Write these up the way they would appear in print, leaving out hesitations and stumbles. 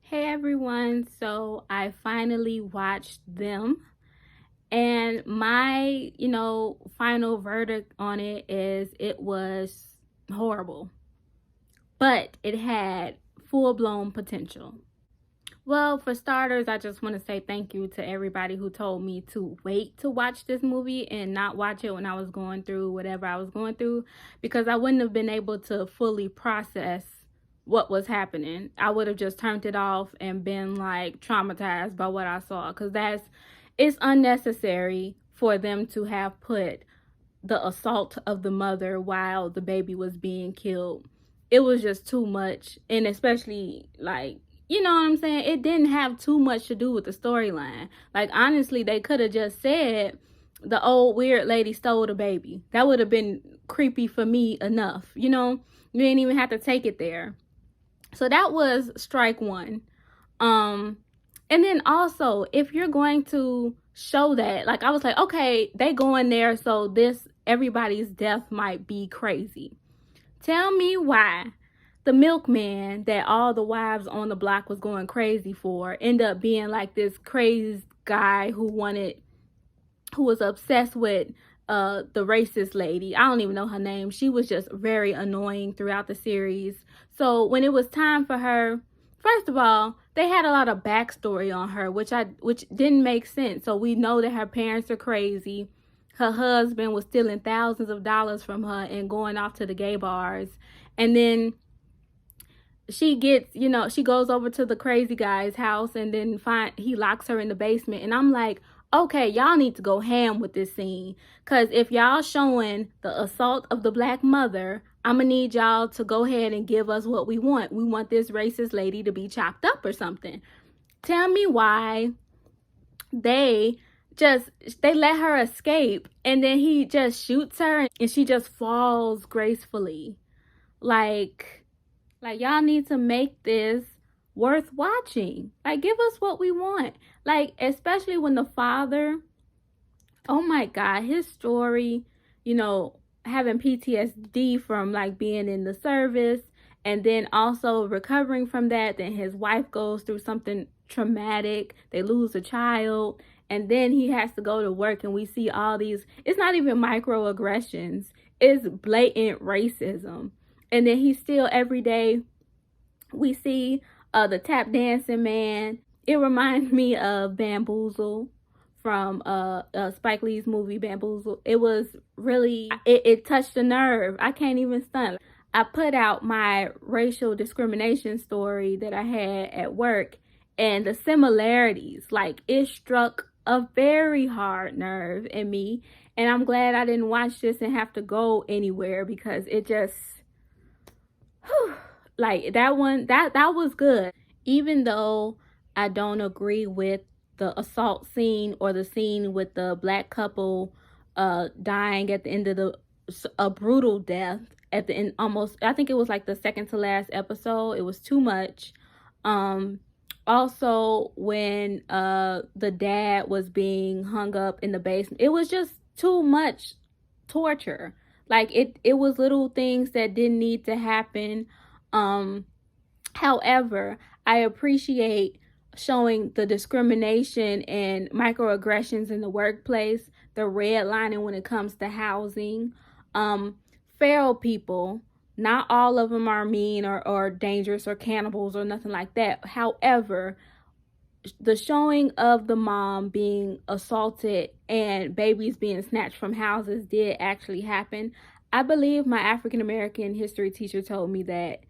Hey everyone, so I finally watched them, and my, final verdict on it is it was horrible, but it had full-blown potential. Well, for starters, I just want to say thank you to everybody who told me to wait to watch this movie and not watch it when I was going through whatever I was going through, because I wouldn't have been able to fully process what was happening. I would have just turned it off and been like traumatized by what I saw, because it's unnecessary for them to have put the assault of the mother while the baby was being killed. It was just too much, and especially like, you know what I'm saying, it didn't have too much to do with the storyline. Like, honestly, they could have just said the old weird lady stole the baby. That would have been creepy for me enough. You didn't even have to take it there. So that was strike one. um and then also, if you're going to show that, like, I was like, okay, they go in there, so this everybody's death might be crazy. Tell me why the milkman that all the wives on the block was going crazy for ended up being like this crazy guy who was obsessed with the racist lady. I don't even know her name. She was just very annoying throughout the series. So when it was time for her, first of all, they had a lot of backstory on her, which didn't make sense. So we know that her parents are crazy. Her husband was stealing thousands of dollars from her and going off to the gay bars. And then she gets, she goes over to the crazy guy's house, and then he locks her in the basement. And I'm like, okay, y'all need to go ham with this scene, because if y'all showing the assault of the black mother, I'm gonna need y'all to go ahead and give us what we want. We want this racist lady to be chopped up or something. Tell me why they they let her escape, and then he just shoots her and she just falls gracefully. Like, y'all need to make this worth watching. Like, give us what we want. Like, especially when the father, oh my God, his story, having PTSD from like being in the service, and then also recovering from that. Then his wife goes through something traumatic. They lose a child, and then he has to go to work, and we see all these, it's not even microaggressions, it's blatant racism. And then he still, every day we see the tap dancing man. It reminds me of Bamboozle from Spike Lee's movie Bamboozle. It was really, it touched a nerve. I can't even stunt. I put out my racial discrimination story that I had at work, and the similarities, like, it struck a very hard nerve in me. And I'm glad I didn't watch this and have to go anywhere, because it just, like, that one, that was good. Even though I don't agree with the assault scene or the scene with the black couple dying at the end of a brutal death at the end, almost, I think it was like the second to last episode. It was too much. Also, when the dad was being hung up in the basement, it was just too much torture. Like, it was little things that didn't need to happen. However, I appreciate showing the discrimination and microaggressions in the workplace, the redlining when it comes to housing. Feral people, not all of them are mean or dangerous or cannibals or nothing like that. However, the showing of the mom being assaulted and babies being snatched from houses did actually happen. I believe my African American history teacher told me that.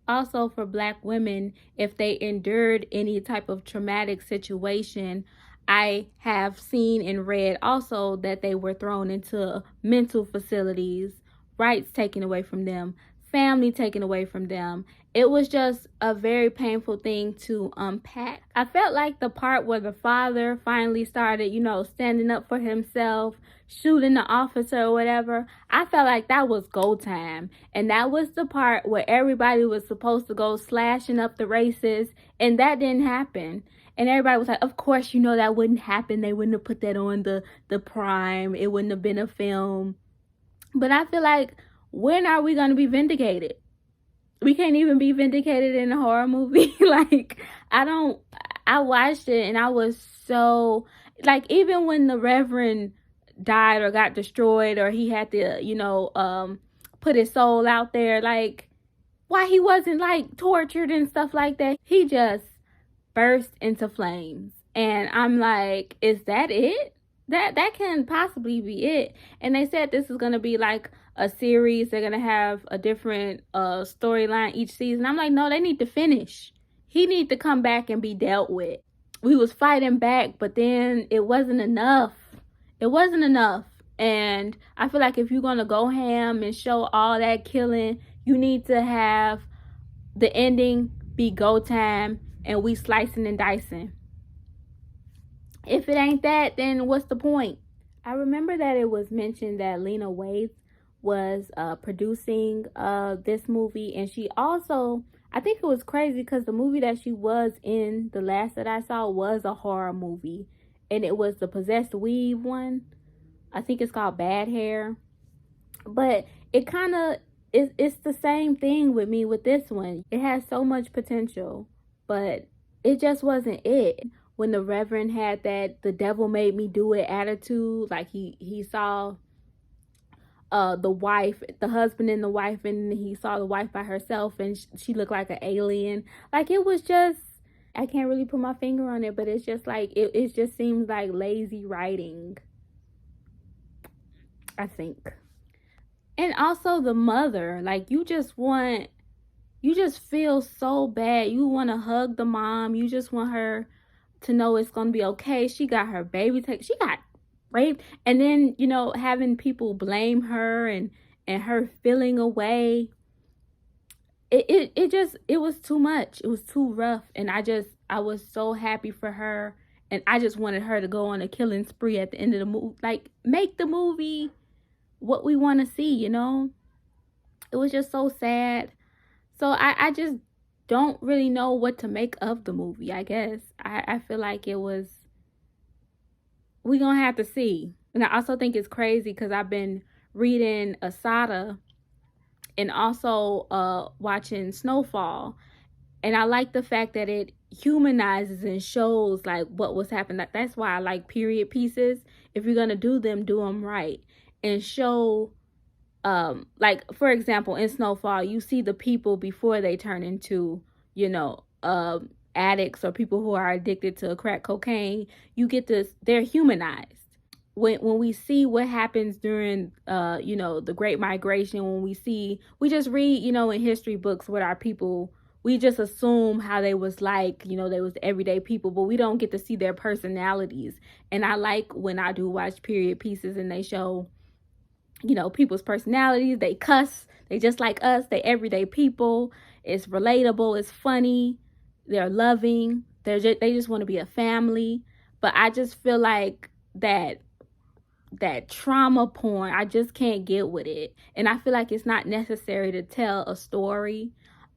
Also, for black women, if they endured any type of traumatic situation, I have seen and read also that they were thrown into mental facilities, rights taken away from them, family taken away from them. It was just a very painful thing to unpack. I felt like the part where the father finally started, standing up for himself, shooting the officer or whatever, I felt like that was go time. And that was the part where everybody was supposed to go slashing up the races, and that didn't happen. And everybody was like, of course, that wouldn't happen. They wouldn't have put that on the prime. It wouldn't have been a film. But I feel like, when are we going to be vindicated? we can't even be vindicated in a horror movie. Like, I watched it and I was so, like, even when the Reverend died or got destroyed, or he had to, put his soul out there, like, why he wasn't like tortured and stuff like that. He just burst into flames. And I'm like, is that it? That can possibly be it. And they said this is gonna be like a series. They're gonna have a different storyline each season. I'm like, no, they need to finish. He need to come back and be dealt with. We was fighting back, but then it wasn't enough. It wasn't enough. And I feel like if you're gonna go ham and show all that killing, you need to have the ending be go time and we slicing and dicing. If it ain't that, then what's the point? I remember that it was mentioned that Lena Waithe was producing this movie, and she also, I think it was crazy because the movie that she was in, the last that I saw, was a horror movie, and it was the Possessed Weave one. I think it's called Bad Hair. But it kind of, it's the same thing with me with this one. It has so much potential, but it just wasn't it. When the Reverend had that "the devil made me do it" attitude, like he saw the wife, the husband and the wife, and he saw the wife by herself and she looked like an alien. Like, it was just, I can't really put my finger on it, but it's just like, it just seems like lazy writing, I think. And also the mother, like, you just feel so bad. You want to hug the mom. You just want her to know it's going to be okay. She got her baby taken. She got raped. And then, having people blame her and her feeling away. It was too much. It was too rough. And I was so happy for her. And I just wanted her to go on a killing spree at the end of the movie. Like, make the movie what we want to see, It was just so sad. So I just don't really know what to make of the movie, I guess. I feel like it was, we gonna have to see. And I also think it's crazy because I've been reading Asada and also watching Snowfall. And I like the fact that it humanizes and shows like what was happening. That's why I like period pieces. If you're gonna do them right. And show, like, for example, in Snowfall, you see the people before they turn into, addicts or people who are addicted to crack cocaine. You get this, they're humanized. When we see what happens during, the Great Migration, when we just read, in history books what our people, we just assume how they was like, they was everyday people, but we don't get to see their personalities. And I like when I do watch period pieces and they show, people's personalities. They cuss. They just like us. They everyday people. It's relatable. It's funny. They're loving. They just want to be a family. But I just feel like that trauma porn, I just can't get with it. And I feel like it's not necessary to tell a story.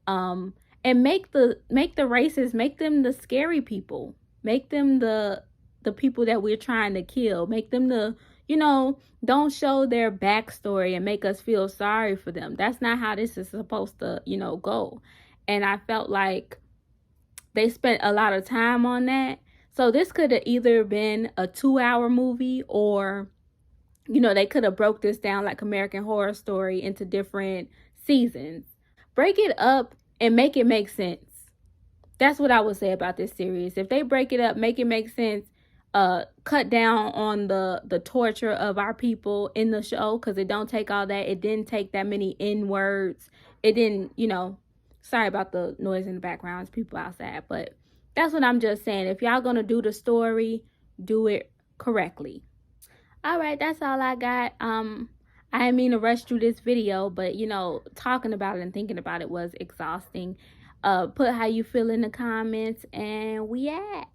And make the racists, make them the scary people. Make them the people that we're trying to kill. Make them the, don't show their backstory and make us feel sorry for them. That's not how this is supposed to, go. And I felt like they spent a lot of time on that. So this could have either been a 2-hour movie or, they could have broke this down like American Horror Story into different seasons. Break it up and make it make sense. That's what I would say about this series. If they break it up, make it make sense. Cut down on the torture of our people in the show, because it don't take all that. It didn't take that many N-words. It didn't, sorry about the noise in the background. It's people outside. But that's what I'm just saying. If y'all gonna do the story, do it correctly. All right, that's all I got. I didn't mean to rush through this video, but talking about it and thinking about it was exhausting. Put how you feel in the comments, and we at.